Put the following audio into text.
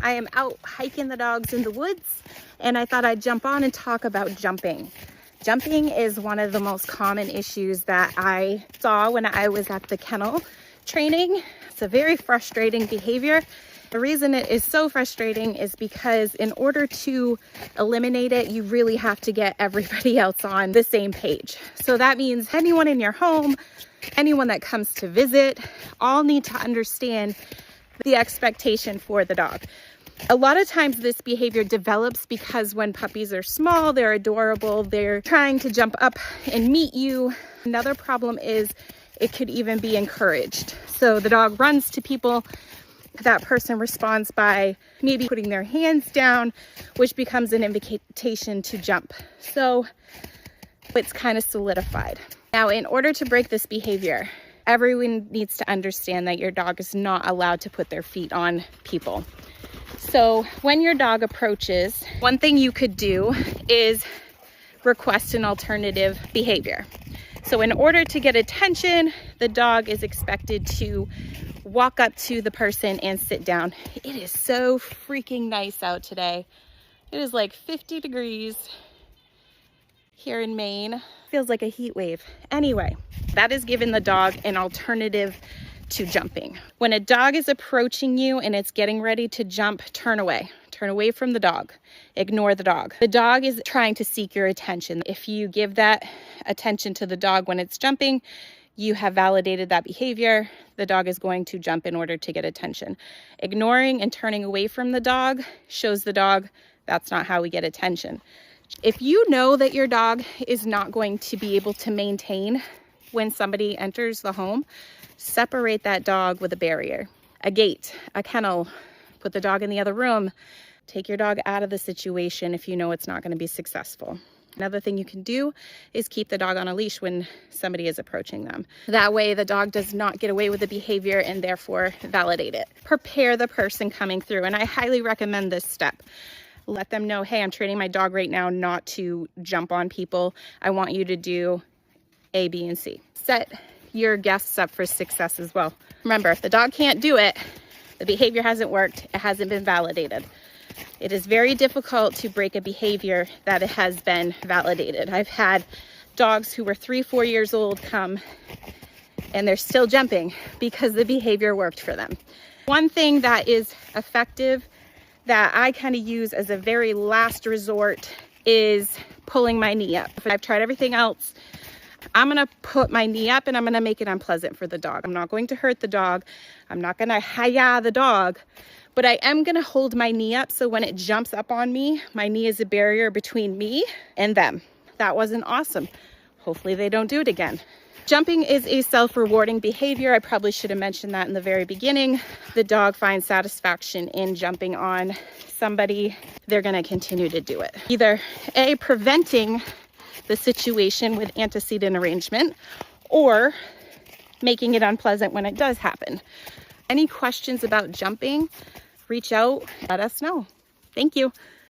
I am out hiking the dogs in the woods, and I thought I'd jump on and talk about jumping. Jumping is one of the most common issues that I saw when I was at the kennel training. It's a very frustrating behavior. The reason it is so frustrating is because in order to eliminate it, you really have to get everybody else on the same page. So that means anyone in your home, anyone that comes to visit, all need to understand the expectation for the dog. A lot of times this behavior develops because when puppies are small, they're adorable, they're trying to jump up and meet you. Another problem is it could even be encouraged. So the dog runs to people, that person responds by maybe putting their hands down, which becomes an invitation to jump. So it's kind of solidified. Now, in order to break this behavior, everyone needs to understand that your dog is not allowed to put their feet on people. So when your dog approaches, one thing you could do is request an alternative behavior. So in order to get attention, the dog is expected to walk up to the person and sit down. It is so freaking nice out today. It is like 50 degrees here in Maine. Feels like a heat wave. Anyway, that is giving the dog an alternative to jumping. When a dog is approaching you and it's getting ready to jump, turn away. Turn away from the dog. Ignore the dog. The dog is trying to seek your attention. If you give that attention to the dog when it's jumping, you have validated that behavior. The dog is going to jump in order to get attention. Ignoring and turning away from the dog shows the dog that's not how we get attention. If you know that your dog is not going to be able to maintain when somebody enters the home, separate that dog with a barrier, a gate, a kennel, put the dog in the other room. Take your dog out of the situation if you know it's not going to be successful. Another thing you can do is keep the dog on a leash when somebody is approaching them. That way the dog does not get away with the behavior and therefore validate it. Prepare the person coming through, and I highly recommend this step. Let them know, hey, I'm training my dog right now not to jump on people. I want you to do A, B, and C. Set your guests up for success as well. Remember, if the dog can't do it, the behavior hasn't worked, it hasn't been validated. It is very difficult to break a behavior that it has been validated. I've had dogs who were 3-4 years old come and they're still jumping because the behavior worked for them. One thing that is effective that I kind of use as a very last resort is pulling my knee up. If I've tried everything else, I'm going to put my knee up and I'm going to make it unpleasant for the dog. I'm not going to hurt the dog. I'm not going to hi-ya the dog. But I am going to hold my knee up so when it jumps up on me, my knee is a barrier between me and them. That wasn't awesome. Hopefully they don't do it again. Jumping is a self-rewarding behavior. I probably should have mentioned that in the very beginning. The dog finds satisfaction in jumping on somebody. They're going to continue to do it. Either A, preventing the situation with antecedent arrangement, or making it unpleasant when it does happen. Any questions about jumping, reach out, let us know. Thank you.